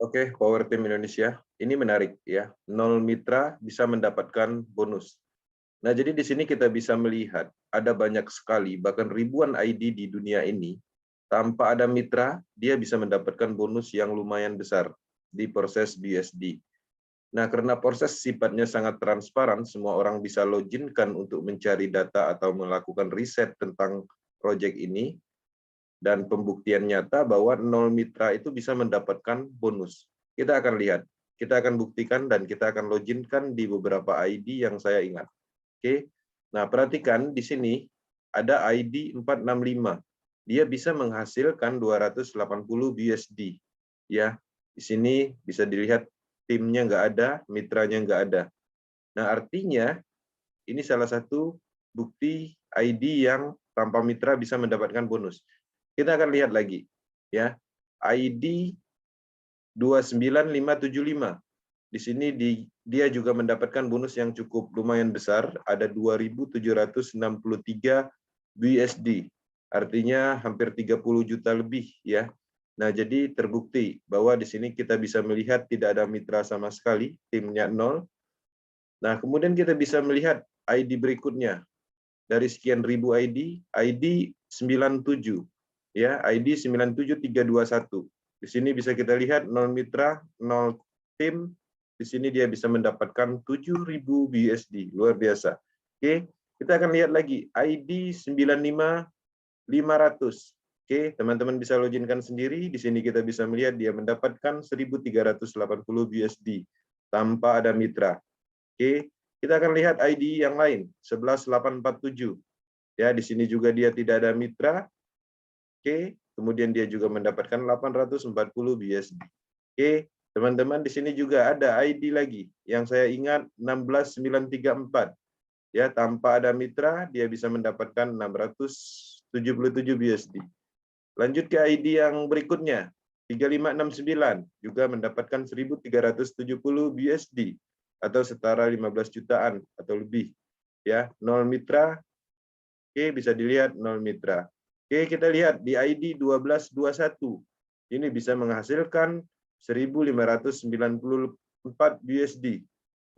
Oke, Power Team Indonesia. Ini menarik ya. 0 mitra bisa mendapatkan bonus. Nah, jadi di sini kita bisa melihat ada banyak sekali, bahkan ribuan ID di dunia ini. Tanpa ada mitra, dia bisa mendapatkan bonus yang lumayan besar di proses BUSD. Nah, karena proses sifatnya sangat transparan, semua orang bisa login kan untuk mencari data atau melakukan riset tentang proyek ini, dan pembuktian nyata bahwa 0 mitra itu bisa mendapatkan bonus. Kita akan lihat, kita akan buktikan dan kita akan loginkan di beberapa ID yang saya ingat. Oke. Nah, perhatikan di sini ada ID 465. Dia bisa menghasilkan 280 BUSD. Ya, di sini bisa dilihat timnya nggak ada, mitranya nggak ada. Nah, artinya ini salah satu bukti ID yang tanpa mitra bisa mendapatkan bonus. Kita akan lihat lagi, ya. ID 29575. Di sini dia juga mendapatkan bonus yang cukup lumayan besar, ada 2.763 BUSD. Artinya hampir 30 juta lebih ya. Nah, jadi terbukti bahwa di sini kita bisa melihat tidak ada mitra sama sekali, timnya 0. Nah, kemudian kita bisa melihat ID berikutnya. Dari sekian ribu ID 97 ya, ID 97321. Di sini bisa kita lihat 0 mitra, 0 tim. Di sini dia bisa mendapatkan 7.000 BUSD, luar biasa. Oke, kita akan lihat lagi ID 95500. Oke, teman-teman bisa loginkan sendiri. Di sini kita bisa melihat dia mendapatkan 1.380 BUSD tanpa ada mitra. Oke, kita akan lihat ID yang lain, 11847. Ya, di sini juga dia tidak ada mitra. Oke, kemudian dia juga mendapatkan 840 BUSD. Oke, teman-teman di sini juga ada ID lagi yang saya ingat 16934. Ya, tanpa ada mitra dia bisa mendapatkan 677 BUSD. Lanjut ke ID yang berikutnya, 3569 juga mendapatkan 1.370 BUSD atau setara 15 jutaan atau lebih. Ya, 0 mitra. Oke, bisa dilihat 0 mitra. Oke, kita lihat di ID 1221. Ini bisa menghasilkan 1.594 BUSD.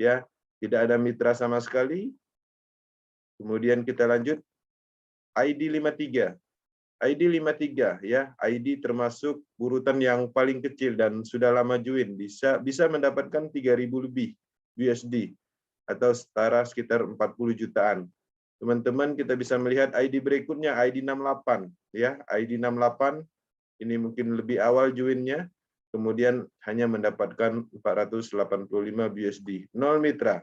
Ya, tidak ada mitra sama sekali. Kemudian kita lanjut ID 53. ID 53 ya, ID termasuk urutan yang paling kecil dan sudah lama join, bisa mendapatkan 3.000 lebih BUSD atau setara sekitar 40 jutaan. Teman-teman kita bisa melihat ID berikutnya ID 68 ya, ID 68 ini mungkin lebih awal joinnya, kemudian hanya mendapatkan 485 BUSD, 0 mitra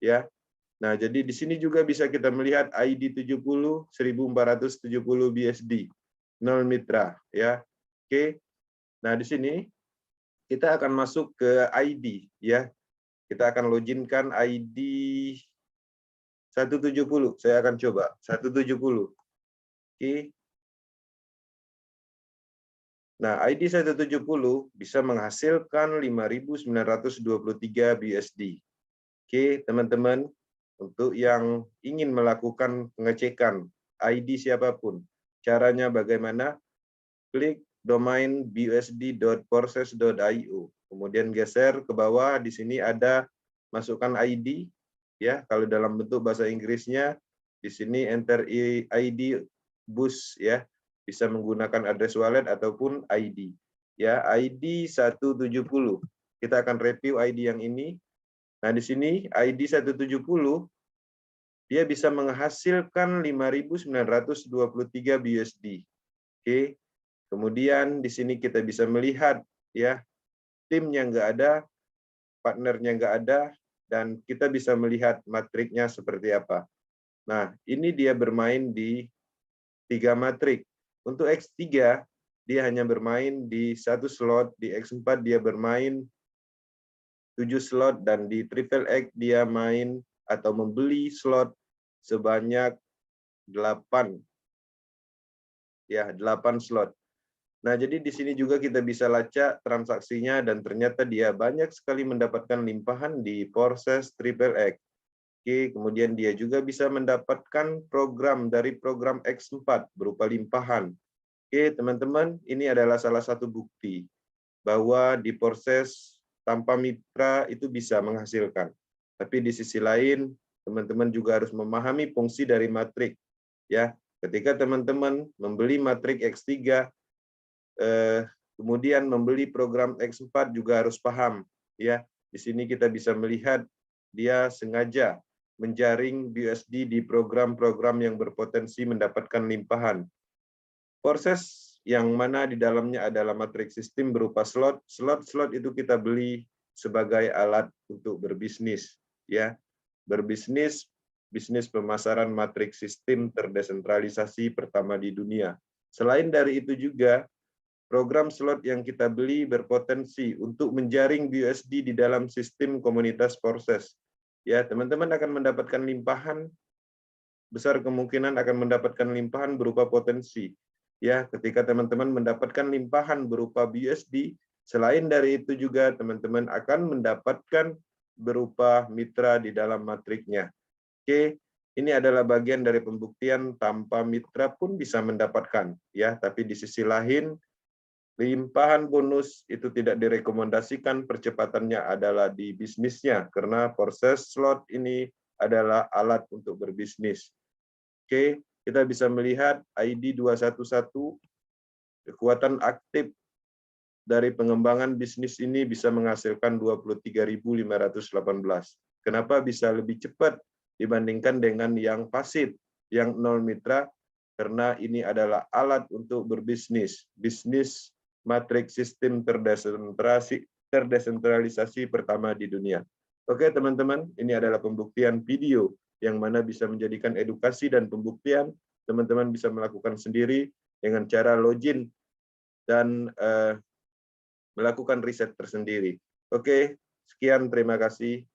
ya. Nah, jadi di sini juga bisa kita melihat ID 70 1470 BUSD, 0 mitra ya. Oke. Nah, di sini kita akan masuk ke ID ya. Kita akan loginkan ID 170. Saya akan coba 170. Oke. Nah, ID 170 bisa menghasilkan 5.923 BUSD. Oke, teman-teman, untuk yang ingin melakukan pengecekan ID siapapun, caranya bagaimana? Klik domain busd.process.io, kemudian geser ke bawah, di sini ada masukkan ID, ya. Kalau dalam bentuk bahasa Inggrisnya, di sini enter ID bus, ya. Bisa menggunakan address wallet ataupun ID, ya. ID 170. Kita akan review ID yang ini. Nah, di sini ID 170 dia bisa menghasilkan 5.923 BUSD. Oke. Kemudian di sini kita bisa melihat ya, timnya nggak ada, partnernya nggak ada, dan kita bisa melihat matriknya seperti apa. Nah, ini dia bermain di 3 matrik. Untuk X3 dia hanya bermain di 1 slot, di X4 dia bermain 7 slot, dan di Triple X dia main atau membeli slot sebanyak 8. Ya, 8 slot. Nah, jadi di sini juga kita bisa lacak transaksinya dan ternyata dia banyak sekali mendapatkan limpahan di proses Triple X. Oke, kemudian dia juga bisa mendapatkan program dari program X4 berupa limpahan. Oke, teman-teman, ini adalah salah satu bukti bahwa di proses tanpa mitra itu bisa menghasilkan. Tapi di sisi lain, teman-teman juga harus memahami fungsi dari matrik. Ya, ketika teman-teman membeli matrik X3, kemudian membeli program X4 juga harus paham. Ya, di sini kita bisa melihat dia sengaja menjaring BUSD di program-program yang berpotensi mendapatkan limpahan. Proses yang mana di dalamnya adalah matriks sistem berupa slot. Slot itu kita beli sebagai alat untuk berbisnis, ya. Berbisnis, bisnis pemasaran matriks sistem terdesentralisasi pertama di dunia. Selain dari itu juga, program slot yang kita beli berpotensi untuk menjaring BUSD di dalam sistem komunitas proses. Ya, teman-teman akan mendapatkan limpahan, besar kemungkinan akan mendapatkan limpahan berupa potensi. Ya, ketika teman-teman mendapatkan limpahan berupa BUSD, selain dari itu juga teman-teman akan mendapatkan berupa mitra di dalam matriknya. Oke, ini adalah bagian dari pembuktian tanpa mitra pun bisa mendapatkan, ya. Tapi di sisi lain, limpahan bonus itu tidak direkomendasikan, percepatannya adalah di bisnisnya, karena proses slot ini adalah alat untuk berbisnis. Oke, kita bisa melihat ID 211, kekuatan aktif dari pengembangan bisnis ini bisa menghasilkan 23.518. Kenapa bisa lebih cepat dibandingkan dengan yang pasif, yang nol mitra? Karena ini adalah alat untuk berbisnis, bisnis matriks sistem terdesentralisasi pertama di dunia. Oke teman-teman, ini adalah pembuktian video yang mana bisa menjadikan edukasi dan pembuktian. Teman-teman bisa melakukan sendiri dengan cara login dan melakukan riset tersendiri. Oke, sekian, terima kasih.